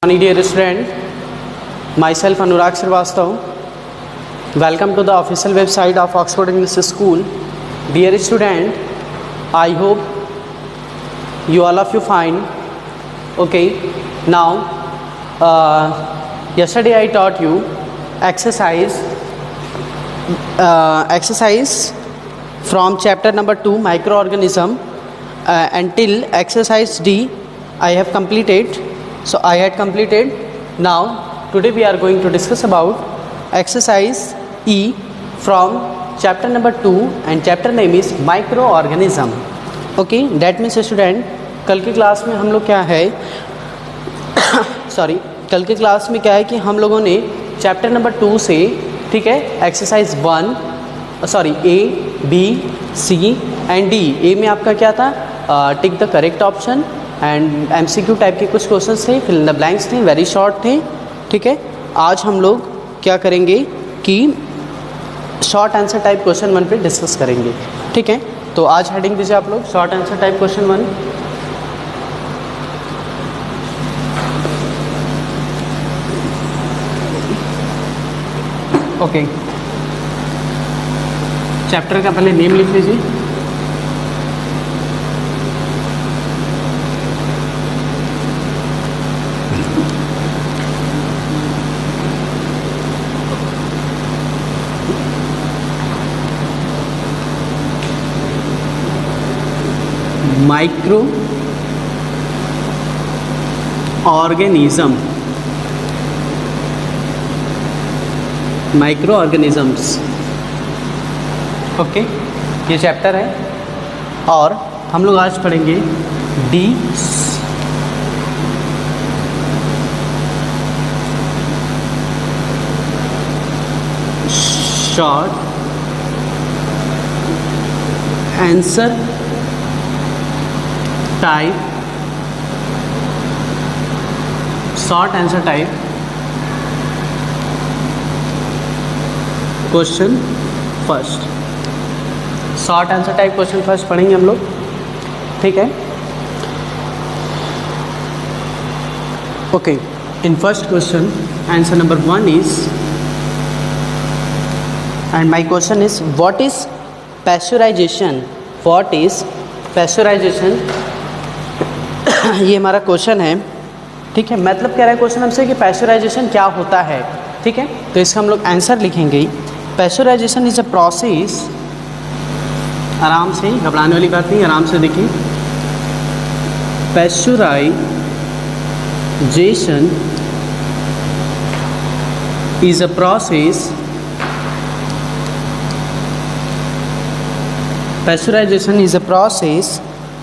Dear student, myself Anurag Srivastava. Welcome to the official website of Oxford English School. Dear student, I hope you all of you fine. Okay, now yesterday I taught you exercise from chapter number 2 microorganism until exercise D I have completed. So I had completed. Now today we are going to discuss about exercise E from chapter number 2 and chapter name is microorganism. Okay, that means student कल की class में हम लोग क्या है कल की class में क्या है कि हम लोगों ने चैप्टर नंबर 2 से, ठीक है, exercise A B C and D. A में आपका क्या था, tick the correct option and MCQ type के कुछ क्वेश्चंस थे, फिल इन द ब्लैंक्स थे, वेरी शॉर्ट थे. ठीक है, आज हम लोग क्या करेंगे कि शॉर्ट आंसर टाइप क्वेश्चन 1 पे डिस्कस करेंगे. ठीक है, तो आज हेडिंग दीजिए आप लोग, short answer type question 1. Okay, chapter का पहले नेम लिख लीजिए. Micro organism, micro organisms. Okay, ये चैप्टर है और हम लोग आज पढ़ेंगे D short answer type, short answer type question first. Short answer type question first पढ़ेंगे हम लोग. ठीक है, okay. In first question answer number 1 is, and my question is what is pasteurisation. What is pasteurisation, ये हमारा question है. ठीक है, मतलब कह रहा है क्वेश्चन हमसे कि पैस्चराइजेशन क्या होता है. ठीक है, तो इसका हम लोग आंसर लिखेंगे. पैस्चराइजेशन इज अ प्रोसेस, आराम से, घबराने वाली बात नहीं, आराम से देखिए. Pasteurisation is a process, pasteurisation is a process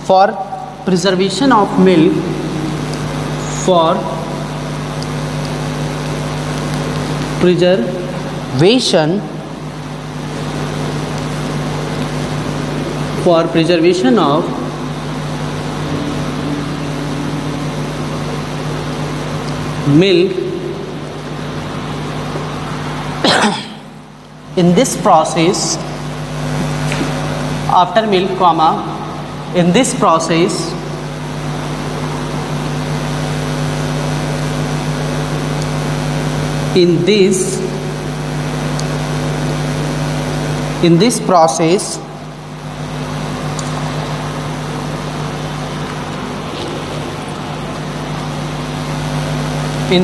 for preservation of milk, for preservation of milk. In this process, after milk comma, in this process in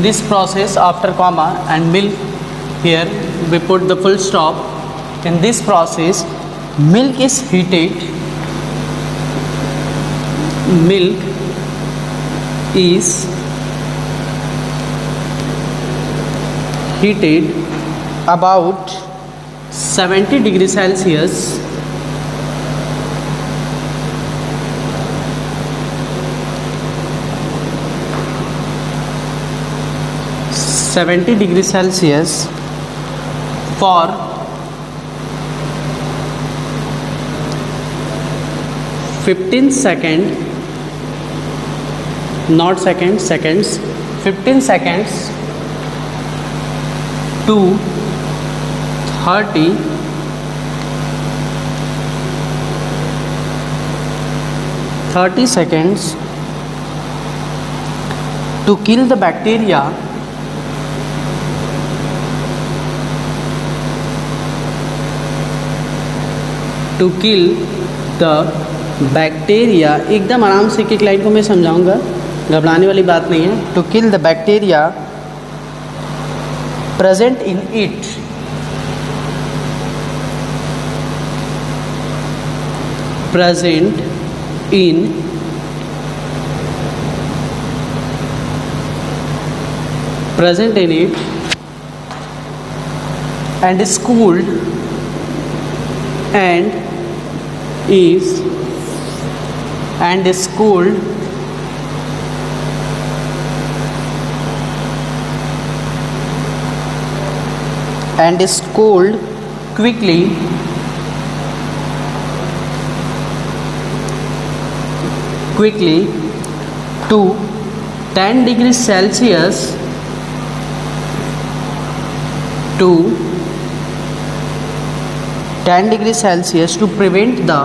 this process after comma and milk, here we put the full stop. In this process milk is heated, milk is heated about 70 degrees Celsius, 70 degrees Celsius for 15 seconds, not seconds, seconds, 15 seconds to 30 seconds to kill the bacteria एकदम आराम से एक line को मैं समझाऊंगा, घबराने वाली बात नहीं है। To kill the bacteria present in it, present in it and is cooled and is cooled quickly to 10 degrees Celsius to prevent the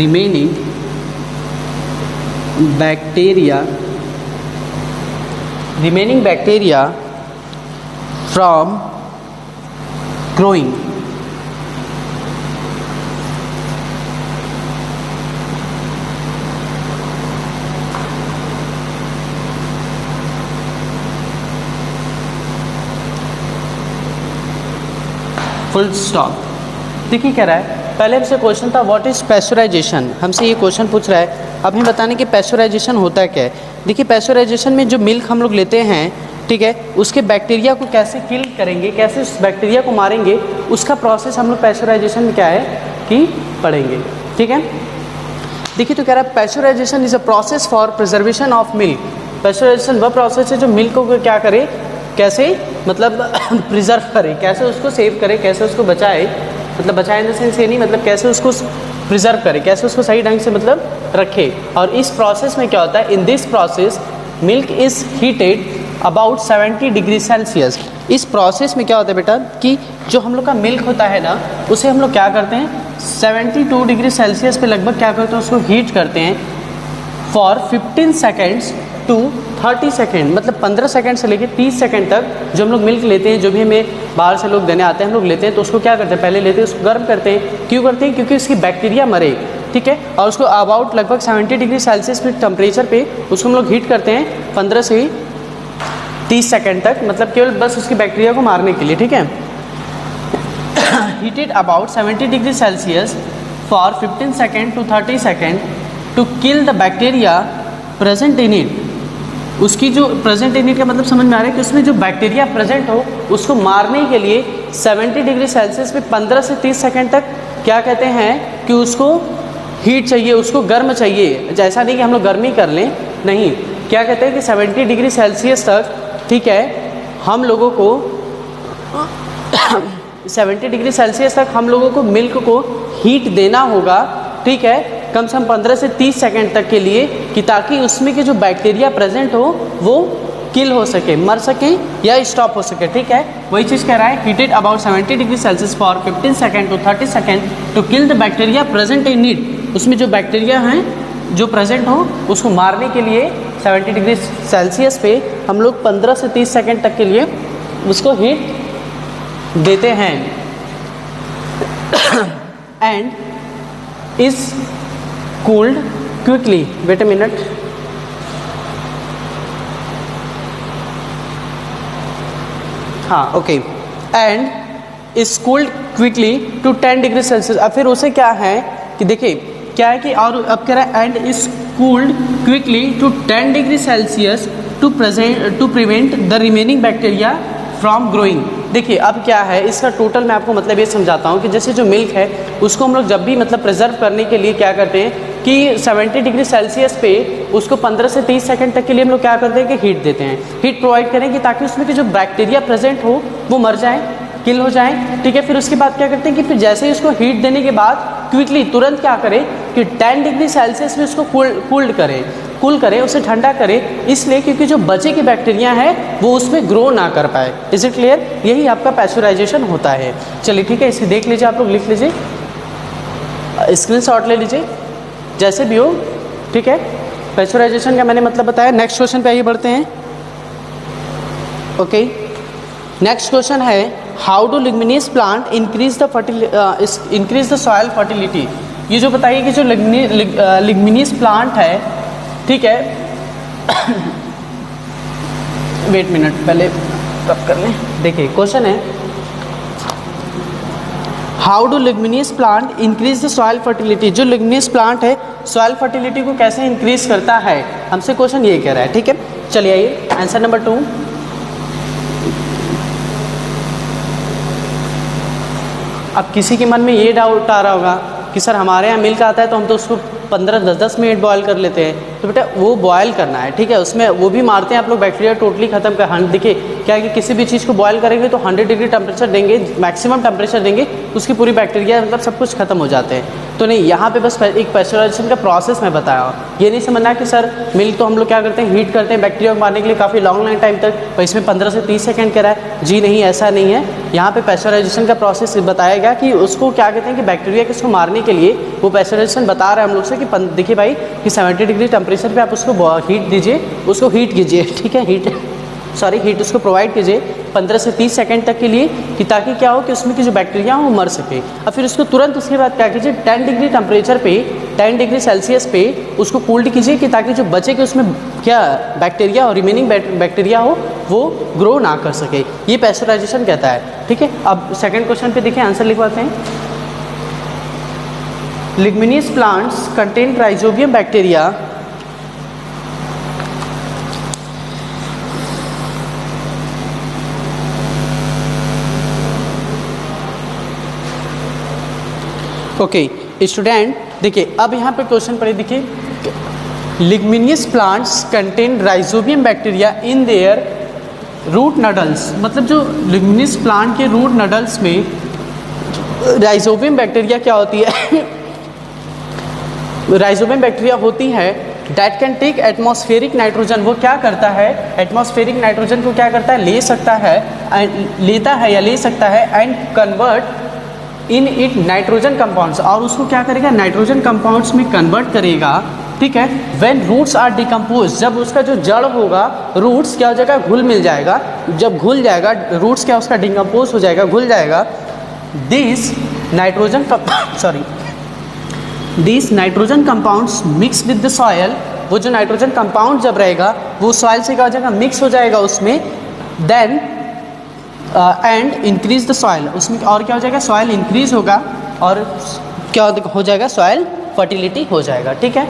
remaining bacteria remaining bacteria from growing. Full stop. देखिए क्या रहा है, पहले हमसे question था what is pasteurisation, हमसे ये question पूछ रहा है। अब हमें बताने कि पैस्चराइजेशन होता है क्या है। देखिए पैस्चराइजेशन में जो मिल्क हम लोग लेते हैं, ठीक है, उसके बैक्टीरिया को कैसे किल करेंगे, कैसे उस बैक्टीरिया को मारेंगे, उसका प्रोसेस हम लोग पैस्चराइजेशन में क्या है कि पढ़ेंगे। ठीक है, देखिए तो कह रहा है pasteurisation is a process for preservation of milk. Pasteurisation वह प्रोसेस है जो मिल्क को क्या करे, कैसे मतलब प्रिजर्व करे, कैसे उसको सेव करे, कैसे उसको बचाए, मतलब बचाए इन द सेंस ये नहीं, मतलब कैसे उसको प्रिजर्व करे, कैसे उसको सही ढंग से मतलब रखे। और इस प्रोसेस में क्या होता है, in this process milk is heated about 70 degree Celsius. इस प्रोसेस में क्या होता है बेटा कि जो हम लोग का मिल्क होता है ना, उसे हम लोग क्या करते हैं 72 डिग्री सेल्सियस पे लगभग क्या करते हैं, उसको हीट करते हैं फॉर 15 सेकेंड्स टू 30 सेकेंड, मतलब 15 सेकेंड से लेकर 30 सेकेंड तक जो हम लोग मिल्क लेते हैं, जो भी हमें बाहर से लोग देने आते हैं, हम लोग लेते हैं तो उसको क्या करते हैं, पहले लेते हैं उसको गर्म करते हैं। क्यों करते हैं, क्योंकि उसकी बैक्टीरिया मरे। ठीक है, और उसको अबाउट लगभग 70 डिग्री सेल्सियस पे टेम्परेचर पे उसको हम लोग हीट करते हैं 15 से 30 सेकेंड तक, मतलब केवल बस उसकी बैक्टीरिया को मारने के लिए। ठीक है, heated about 70 degree celsius for 15 second to 30 second to kill the bacteria present in it. उसकी जो प्रेजेंट इन इट का मतलब समझ में आ रहा है कि उसमें जो बैक्टीरिया प्रेजेंट हो उसको मारने के लिए 70 डिग्री सेल्सियस पे 15 से 30 सेकेंड तक क्या कहते हैं कि उसको हीट चाहिए, उसको गर्म चाहिए। जैसा नहीं कि हम लोग गर्मी कर लें, नहीं, क्या कहते हैं कि 70 डिग्री सेल्सियस तक, ठीक है, हम लोगों को 70 डिग्री सेल्सियस तक हम लोगों को मिल्क को हीट देना होगा। ठीक है, कम से कम 15 से 30 सेकेंड तक के लिए, कि ताकि उसमें के जो बैक्टीरिया प्रेजेंट हो वो किल हो सके, मर सके या स्टॉप हो सके। ठीक है, वही चीज़ कह रहा है, heated about 70 degree celsius for 15 second to 30 second to kill the bacteria present in it. उसमें जो बैक्टीरिया हैं जो प्रेजेंट हो उसको मारने के लिए 70 डिग्री सेल्सियस पे हम लोग 15 से 30 सेकेंड तक के लिए उसको हीट देते हैं। And is cooled quickly, wait a minute, हाँ okay, and is cooled quickly to 10 degree Celsius. अब फिर उसे क्या है कि देखिए क्या है कि, और अब कह रहा है and is cooled quickly to 10 degree celsius to prevent the remaining bacteria from growing. देखिए अब क्या है इसका टोटल मैं आपको मतलब ये समझाता हूँ कि जैसे जो मिल्क है उसको हम लोग जब भी मतलब प्रिजर्व करने के लिए क्या करते हैं कि 70 डिग्री सेल्सियस पे उसको 15 से 30 सेकंड तक के लिए हम लोग क्या करते हैं कि हीट देते हैं, हीट प्रोवाइड करें कि ताकि उसमें के जो बैक्टीरिया प्रेजेंट हो वो मर जाए। किल हो जाए, ठीक है। फिर उसके बाद क्या करते हैं कि फिर जैसे ही उसको हीट देने के बाद क्विकली तुरंत क्या करें कि 10 डिग्री सेल्सियस में उसको कूल करें, उसे ठंडा करें, इसलिए क्योंकि जो बचे की बैक्टीरिया है वो उसमें ग्रो ना कर पाए। Is it clear? यही आपका पैस्चराइजेशन होता है। चलिए ठीक है, इसे देख लीजिए, आप लोग लिख लीजिए, स्क्रीनशॉट ले लीजिए, जैसे भी हो, ठीक है। पैस्चराइजेशन का मैंने मतलब बताया। नेक्स्ट क्वेश्चन पे आइए बढ़ते हैं। ओके, नेक्स्ट क्वेश्चन है how do leguminous plant increase the soil fertility. ये जो बताइए कि जो लिग्मिनियस प्लांट है, ठीक है वेट मिनट, पहले तब कर लें। देखिए क्वेश्चन है how do leguminous plant increase the soil fertility. जो लिग्मिनियस प्लांट है सॉइल फर्टिलिटी को कैसे इंक्रीज करता है, हमसे क्वेश्चन ये कह रहा है, ठीक है। चलिए आइए आंसर नंबर 2। अब किसी के मन में ये डाउट आ रहा होगा कि सर हमारे यहाँ मिल्क आता है तो हम तो उसको 15-10 मिनट बॉयल कर लेते हैं। तो बेटा वो बॉयल करना है, ठीक है, उसमें वो भी मारते हैं आप लोग बैक्टीरिया टोटली खत्म कर। देखिए क्या है कि किसी भी चीज़ को बॉयल करेंगे तो 100 डिग्री टेम्परेचर देंगे, मैक्सिमम टेम्परेचर देंगे, उसकी पूरी बैक्टीरिया मतलब सब कुछ खत्म हो जाते हैं। तो नहीं, यहाँ पे बस एक पैस्चराइजेशन का प्रोसेस मैं बताया। ये नहीं समझना कि सर मिल्क तो हम लोग क्या करते हैं हीट करते हैं बैक्टीरिया को मारने के लिए काफ़ी लॉन्ग टाइम तक, और इसमें 15 से 30 सेकंड कह रहा है। जी नहीं, ऐसा नहीं है। यहाँ पे पैस्चराइजेशन का प्रोसेस बताया गया कि उसको क्या कहते हैं कि बैक्टीरिया को उसको मारने के लिए वो पैस्चराइजेशन बता रहा है हम लोग से कि देखिए भाई कि 70 डिग्री टेम्परेचर पे आप उसको हीट दीजिए, उसको हीट कीजिए, ठीक है, हीट उसको प्रोवाइड कीजिए 15 से 30 सेकंड तक के लिए, कि ताकि क्या हो कि उसमें की जो बैक्टीरिया हो वो मर सके। और फिर उसको तुरंत उसके बाद क्या कीजिए 10 डिग्री टेम्परेचर पे, 10 डिग्री सेल्सियस पे उसको कूल्ड कीजिए, कि ताकि जो बचे के उसमें क्या बैक्टीरिया और रिमेनिंग बैक्टीरिया हो वो ग्रो ना कर सके। ये पैस्चराइजेशन कहता है, ठीक है। अब सेकेंड क्वेश्चन पे देखिए, आंसर लिखवाते हैं। Leguminous plants contain rhizobium bacteria okay student, देखिए अब यहाँ पे क्वेश्चन पढ़े, देखिए leguminous plants contain rhizobium bacteria in their root nodules. मतलब जो लिग्मिनियस प्लांट के रूट नडल्स में राइजोबियम बैक्टीरिया क्या होती है राइजोबियम बैक्टीरिया होती है that can take atmospheric nitrogen. वो क्या करता है, एटमॉस्फेरिक नाइट्रोजन को क्या करता है, लेता है या ले सकता है, and convert in it nitrogen compounds, और उसको क्या करेगा नाइट्रोजन कंपाउंड्स में कन्वर्ट करेगा, ठीक है। व्हेन रूट्स आर डिकम्पोज, जब उसका जो जड़ होगा, रूट्स क्या हो जाएगा, घुल मिल जाएगा। जब घुल जाएगा रूट्स क्या उसका डिकम्पोज हो जाएगा, घुल जाएगा। This nitrogen compounds mix with the soil. वो जो नाइट्रोजन कंपाउंड जब रहेगा वो सॉयल से क्या हो जाएगा, मिक्स हो जाएगा उसमें। Then and increase the soil, उसमें और क्या हो जाएगा, सॉयल इंक्रीज होगा, और क्या हो जाएगा, सॉयल फर्टिलिटी हो जाएगा, ठीक है।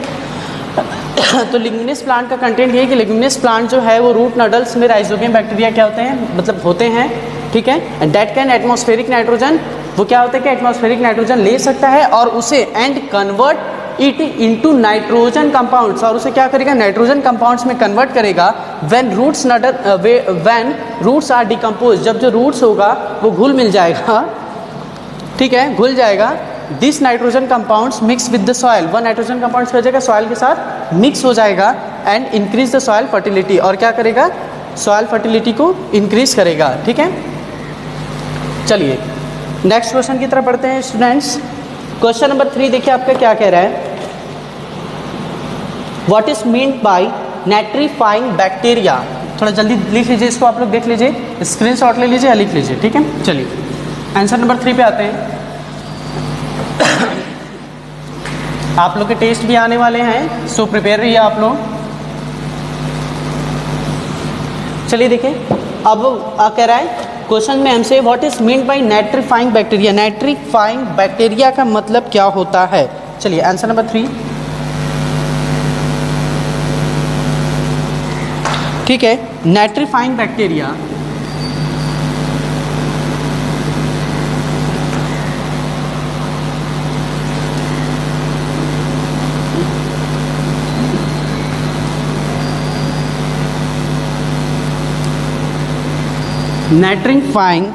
तो लिग्मिनियस प्लांट का कंटेंट ये है कि लिग्मिनियस प्लांट जो है वो रूट नडल्स में राइजोबियम बैक्टीरिया क्या होते हैं, मतलब होते हैं, ठीक है। And that can atmospheric nitrogen, वो क्या होता है कि एटमॉस्फेरिक नाइट्रोजन ले सकता है और उसे and convert it into nitrogen compounds, और उसे क्या करेगा, नाइट्रोजन कंपाउंड्स में कन्वर्ट करेगा। व्हेन रूट्स आर डिकम्पोज, जब जो रूट्स होगा वो घुल मिल जाएगा, ठीक है, घुल जाएगा। This nitrogen compounds mix with the soil, वह नाइट्रोजन कंपाउंड्स क्या हो जाएगा, सॉयल के साथ मिक्स हो जाएगा, and increase the soil fertility, और क्या करेगा, सॉयल फर्टिलिटी को इंक्रीज करेगा, ठीक है। चलिए नेक्स्ट क्वेश्चन की तरफ पढ़ते हैं स्टूडेंट्स। क्वेश्चन नंबर 3 देखिए आपका क्या कह रहा है, what is meant by nitrifying bacteria. थोड़ा जल्दी लिख लीजिए इसको, आप लोग देख लीजिए, स्क्रीनशॉट ले लीजिए या लिख लीजिए, ठीक है। चलिए आंसर नंबर 3 पे आते हैं। आप लोग के टेस्ट भी आने वाले हैं, सो प्रिपेयर रहिए आप लोग। चलिए देखिए अब कह रहा है क्वेश्चन में हमसे, what is meant by nitrifying bacteria. Nitrifying bacteria का मतलब क्या होता है। चलिए आंसर नंबर 3, ठीक है। Nitrifying bacteria nitrifying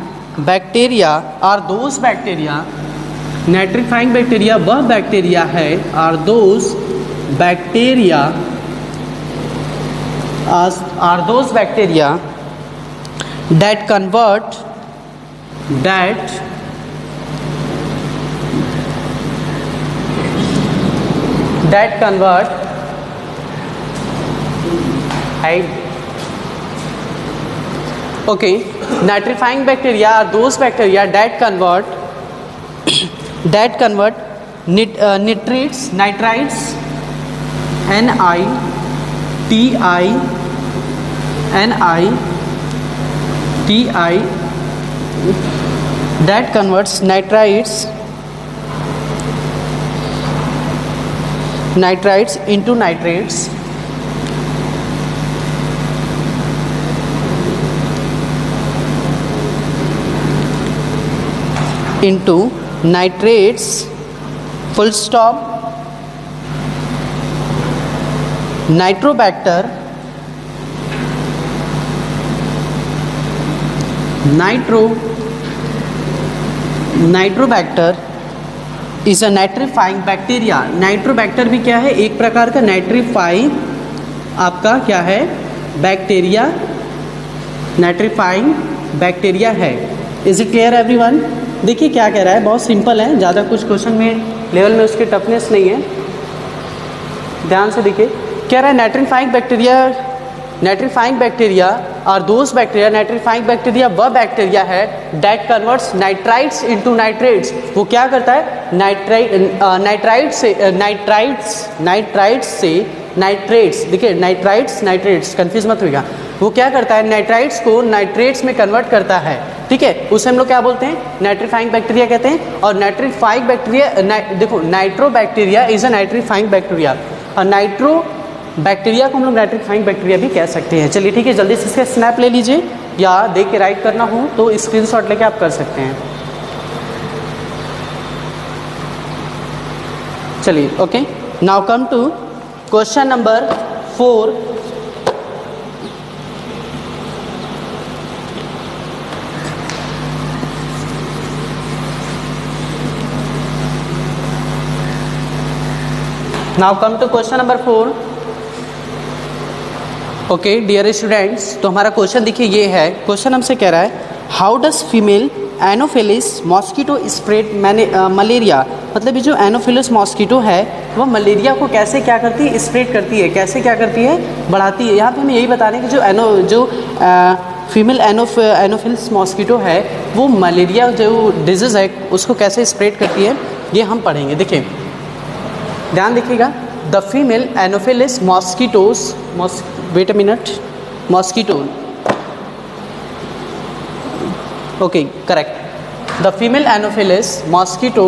bacteria are those bacteria, nitrifying bacteria वह बैक्टीरिया है, are those bacteria that convert okay, nitrifying bacteria are those bacteria that convert nitrites, that converts nitrites into nitrates full stop. Nitrobacter is a nitrifying bacteria. Nitrobacter भी क्या है, एक प्रकार का nitrifying आपका क्या है, बैक्टीरिया, नाइट्रीफाइंग बैक्टीरिया है। Is it clear everyone? देखिए क्या कह रहा है, बहुत सिंपल है, ज़्यादा कुछ क्वेश्चन में लेवल में उसकी टफनेस नहीं है, ध्यान से देखिए। कह रहा है नाइट्रीफाइंग बैक्टीरिया और दोज बैक्टीरिया, नाइट्रीफाइंग बैक्टीरिया वह बैक्टीरिया है that converts nitrites into nitrates. वो क्या करता है, नाइट्राइट्स से नाइट्रेट्स, देखिए नाइट्रेट्स कंफ्यूज मत होइएगा। वो क्या करता है, नाइट्राइट्स को नाइट्रेट्स में कन्वर्ट करता है, ठीक है, उसे हम लोग क्या बोलते हैं, नाइट्रीफाइंग बैक्टीरिया कहते हैं। और नाइट्रीफाइंग बैक्टीरिया देखो, नाइट्रोबैक्टीरिया इज अ नाइट्रीफाइंग बैक्टीरिया, और नाइट्रो बैक्टीरिया को हम लोग नाइट्रीफाइंग बैक्टीरिया भी कह सकते हैं। चलिए ठीक है, जल्दी से इसका स्नैप ले लीजिए, या देख के राइट करना हो तो स्क्रीनशॉट लेके आप कर सकते हैं। चलिए okay, now come to question number 4। Now come to question number 4। Okay dear students, तो हमारा क्वेश्चन देखिए ये है, क्वेश्चन हमसे कह रहा है how does female anopheles mosquito spread malaria. मतलब ये जो एनोफिलिस मॉस्किटो है वह मलेरिया को कैसे क्या करती है, स्प्रेड करती है, कैसे क्या करती है, बढ़ाती है। यहाँ पे हमें यही बताने कि जो फीमेल एनोफिलिस मॉस्किटो है वो मलेरिया जो डिजीज़ है उसको कैसे स्प्रेड करती है, ये हम पढ़ेंगे। देखिए ध्यान देखिएगा, the female anopheles mosquitoes, wait a minute, mosquito, okay correct, the female anopheles mosquito,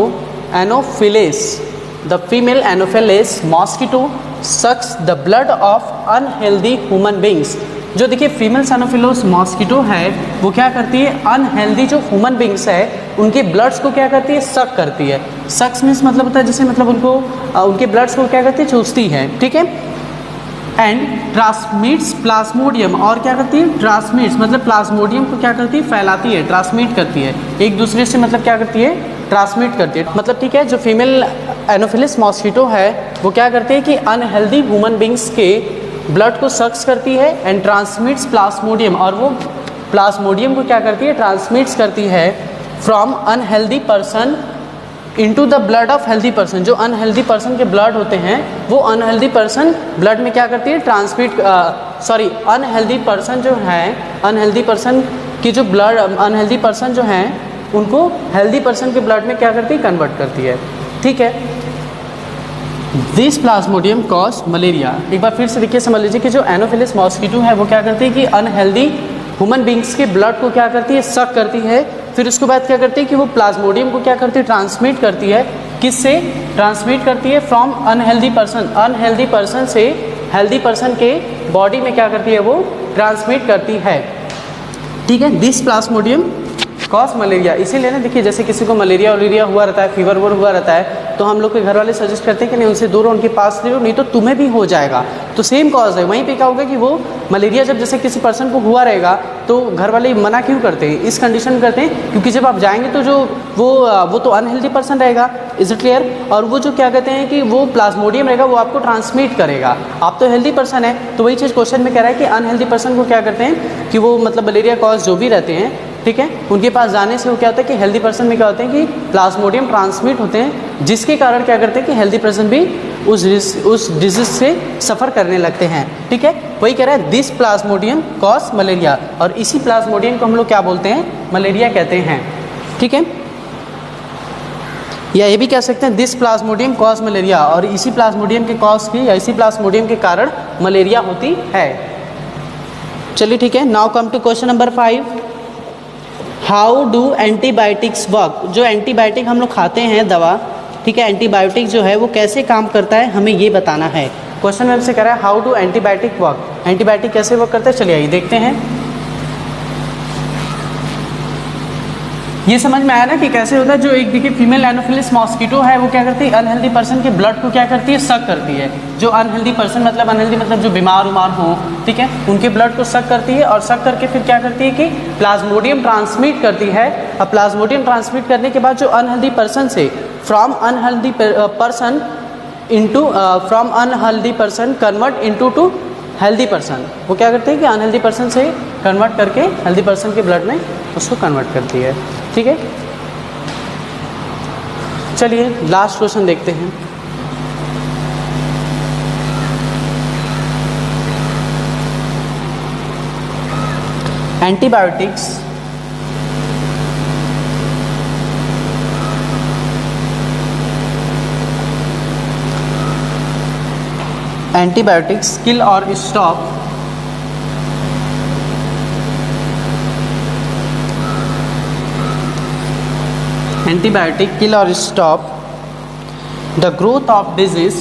the female anopheles mosquito sucks the blood of unhealthy human beings. जो देखिए फीमेल एनोफिलिस मॉस्किटो है वो क्या करती है, अनहेल्दी जो ह्यूमन बींग्स है उनके ब्लड्स को क्या करती है, सक करती है। सक्स मीन्स मतलब होता है जैसे मतलब उनको उनके ब्लड्स को क्या करती है, चूसती है, ठीक है। एंड ट्रांसमिट्स प्लाज्मोडियम, और क्या करती है, ट्रांसमिट्स मतलब प्लाज्मोडियम को क्या करती है, फैलाती है, ट्रांसमिट करती है एक दूसरे से, मतलब क्या करती है, ट्रांसमिट करती है। मतलब ठीक है, जो फीमेल एनोफिलिस मॉस्किटो है वो क्या करती है कि अनहेल्दी ह्यूमन बींग्स के ब्लड को सक्स करती है एंड ट्रांसमिट्स प्लाज्मोडियम, और वो प्लाज्मोडियम को क्या करती है, ट्रांसमिट्स करती है from unhealthy person into the blood of healthy person. जो अनहेल्दी पर्सन के ब्लड होते हैं वो अनहेल्दी पर्सन ब्लड में क्या करती है, ट्रांसमिट अनहेल्दी पर्सन जो है, अनहेल्दी पर्सन की जो ब्लड, अनहेल्दी पर्सन जो हैं उनको हेल्दी पर्सन के ब्लड में क्या करती है, कन्वर्ट करती है, ठीक है। This Plasmodium cause malaria. एक बार फिर से देखिए, समझ लीजिए कि जो एनोफिलिस मॉस्किटो है वो क्या करती है कि अनहेल्दी ह्यूमन बींग्स के ब्लड को क्या करती है, सक करती है। फिर उसके बाद क्या करती है कि वो प्लाज्मोडियम को क्या करती है, ट्रांसमिट करती है। किससे ट्रांसमिट करती है, from unhealthy person, unhealthy person से हेल्दी पर्सन के बॉडी में क्या करती है, वो ट्रांसमिट करती है, ठीक है। This Plasmodium cause malaria. इसीलिए ना देखिए, जैसे किसी को मलेरिया वलेरिया हुआ रहता है, फीवर वुवर हुआ रहता है, तो हम लोग के घर वाले सजेस्ट करते हैं कि नहीं उनसे दूर रहो, उनके पास नहीं रहो, नहीं तो तुम्हें भी हो जाएगा। तो सेम कॉज है, वहीं पे क्या होगा कि वो मलेरिया जब जैसे किसी पर्सन को हुआ रहेगा तो घर वाले मना क्यों करते हैं, इस कंडीशन में करते हैं क्योंकि जब आप जाएंगे तो जो वो तो अनहेल्दी पर्सन रहेगा, इज इट क्लियर, और वो जो क्या कहते हैं कि वो प्लाज्मोडियम रहेगा, वो आपको ट्रांसमिट करेगा। आप तो हेल्दी पर्सन है, तो वही चीज़ क्वेश्चन में कह रहा है कि अनहेल्दी पर्सन को क्या करते हैं कि वो मतलब मलेरिया कॉज जो भी रहते हैं, ठीक है, उनके पास जाने से वो क्या होता है कि हेल्दी पर्सन में क्या होते हैं कि प्लाज्मोडियम ट्रांसमिट होते हैं, जिसके कारण क्या करते हैं कि हेल्दी पर्सन भी उस डिजीज से सफ़र करने लगते हैं। ठीक है, वही कह रहा है दिस प्लाज्मोडियम कॉज मलेरिया, और इसी प्लाज्मोडियम को हम लोग क्या बोलते हैं, मलेरिया कहते हैं। ठीक है, या ये भी कह सकते हैं दिस प्लाज्मोडियम कॉज मलेरिया, और इसी प्लाज्मोडियम के कॉज की या इसी प्लाज्मोडियम के कारण मलेरिया होती है। चलिए ठीक है, now come to question number 5। How do antibiotics work. जो एंटीबायोटिक हम लोग खाते हैं दवा, ठीक है, एंटीबायोटिक जो है वो कैसे काम करता है हमें ये बताना है। क्वेश्चन में हमसे कह रहा है how do antibiotic work, antibiotic कैसे वर्क करता है, चलिए आइए देखते हैं। ये समझ में आया ना कि कैसे होता है। जो एक देखिए फीमेल एनोफिलिस मॉस्किटो है वो क्या करती है, अनहेल्दी पर्सन के ब्लड को क्या करती है, सक करती है। जो अनहेल्दी पर्सन मतलब जो बीमार उमार हो, ठीक है, उनके ब्लड को सक करती है, और सक करके फिर क्या करती है कि प्लाज्मोडियम ट्रांसमिट करती है। अब प्लाज्मोडियम ट्रांसमिट करने के बाद जो अनहेल्दी पर्सन से from unhealthy person convert into two healthy person, वो क्या करते हैं कि अनहेल्दी पर्सन से कन्वर्ट करके हेल्दी पर्सन के ब्लड में उसको कन्वर्ट करती है। ठीक है, चलिए लास्ट क्वेश्चन देखते हैं। एंटीबायोटिक्स किल और stop antibiotic kill or stop the growth of disease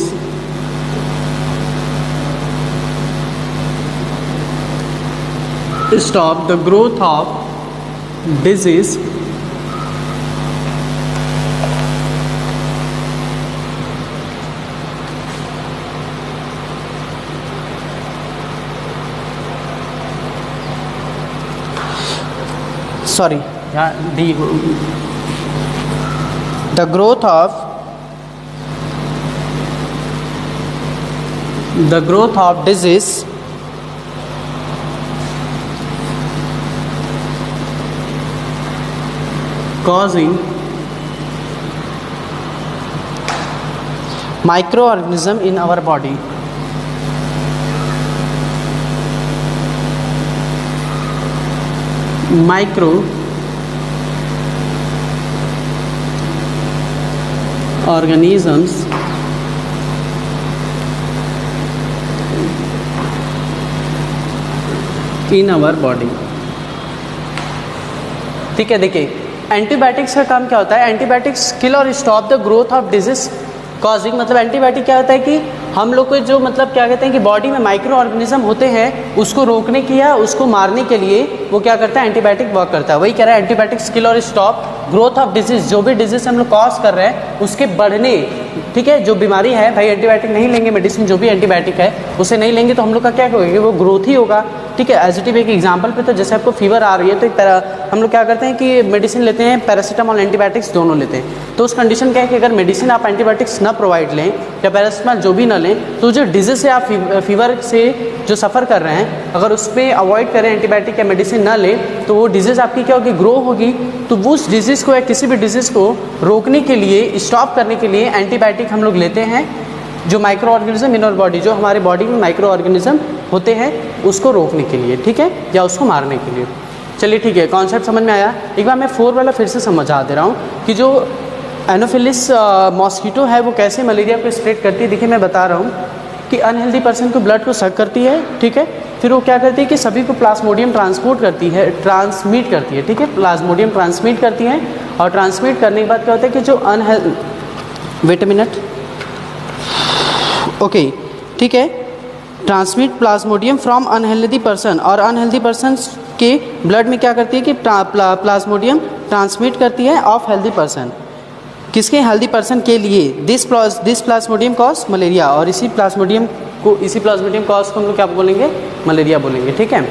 sorry the growth of disease causing microorganism in our body. Microorganisms in our body. ठीक है, देखिए एंटीबायोटिक्स का काम क्या होता है, एंटीबायोटिक्स किल और stop the growth of disease causing, मतलब एंटीबायोटिक क्या होता है कि हम लोग को जो मतलब क्या कहते हैं कि बॉडी में माइक्रो ऑर्गेनिज्म होते हैं उसको रोकने की या उसको मारने के लिए वो क्या करता है, एंटीबायोटिक वर्क करता है। वही कह रहा है एंटीबायोटिक्स किल और स्टॉप ग्रोथ ऑफ डिजीज, जो भी डिजीज हम लोग कॉज कर रहे हैं उसके बढ़ने, ठीक है, जो बीमारी है भाई एंटीबायोटिक नहीं लेंगे, मेडिसिन जो भी एंटीबायोटिक है उसे नहीं लेंगे तो हम लोग का क्या होगा, वो ग्रोथ ही होगा। ठीक है, एजिटिव एक एग्जाम्पल पे, तो जैसे आपको फीवर आ रही है तो हम लोग क्या करते हैं कि मेडिसिन लेते हैं, पैरासीटामॉल एंटीबायोटिक्स दोनों लेते हैं। तो उस कंडीशन क्या है कि अगर मेडिसिन आप एंटीबायोटिक्स ना प्रोवाइड लें या पैरासीटामॉल जो भी ना लें, तो जो डिजीज से आप फीवर से जो सफ़र कर रहे हैं अगर उस पर अवॉइड करें, एंटीबायोटिक या मेडिसिन ना लें, तो वो डिजीज़ आपकी क्या होगी, ग्रो होगी। तो वो उस डिजीज़ को या किसी भी डिजीज़ को रोकने के लिए, स्टॉप करने के लिए एंटीबायोटिक हम लोग लेते हैं। जो microorganism in our body, जो हमारे बॉडी में माइक्रो ऑर्गेनिज्म होते हैं उसको रोकने के लिए, ठीक है, या उसको मारने के लिए। चलिए ठीक है, कॉन्सेप्ट समझ में आया। एक बार मैं 4 वाला फिर से समझा दे रहा हूँ कि जो एनोफिलिस मॉस्किटो है वो कैसे मलेरिया को स्प्रेड करती है। देखिए मैं बता रहा हूँ कि अनहेल्दी पर्सन को ब्लड को सक करती है, ठीक है, फिर वो क्या करती है कि सभी को प्लाज्मोडियम ट्रांसमिट करती है, ठीक है, प्लाज्मोडियम ट्रांसमिट करती है, और ट्रांसमिट करने के बाद क्या होता है कि जो वेट अ मिनट, ओके, ठीक है, transmit Plasmodium from unhealthy person, और अनहेल्दी पर्सन के ब्लड में क्या करती है कि प्लाज्मोडियम ट्रांसमिट करती है ऑफ हेल्दी पर्सन। किसके हेल्दी पर्सन के लिए दिस प्लाज्मोडियम कॉज मलेरिया, और इसी प्लाज्मोडियम कॉज को हम लोग क्या बोलेंगे, मलेरिया बोलेंगे। ठीक है,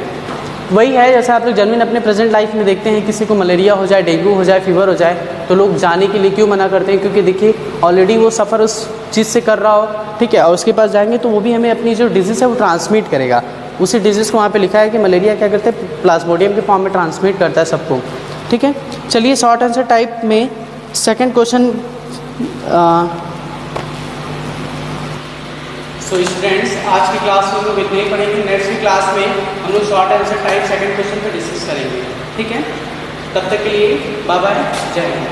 वही है जैसे आप लोग जनरली अपने प्रेजेंट लाइफ में देखते हैं, किसी को मलेरिया हो जाए, डेंगू हो जाए, फीवर हो जाए, तो लोग जाने के लिए क्यों मना करते हैं, क्योंकि देखिए ऑलरेडी वो सफ़र उस चीज़ से कर रहा हो, ठीक है, और उसके पास जाएंगे तो वो भी हमें अपनी जो डिजीज़ है वो ट्रांसमिट करेगा। उसी डिजीज़ को वहाँ पे लिखा है कि मलेरिया क्या करते हैं, प्लाज्मोडियम के फॉर्म में ट्रांसमिट करता है सबको। ठीक है, चलिए शॉर्ट आंसर टाइप में सेकेंड क्वेश्चन। सो स्टूडेंट्स, आज की क्लास में हम लोग इतने ही पढ़ेंगे। नेक्स्ट की क्लास में हम लोग short answer type second question पर डिस्कस करेंगे। ठीक है, तब तक के लिए बाय बाय, जय हिंद।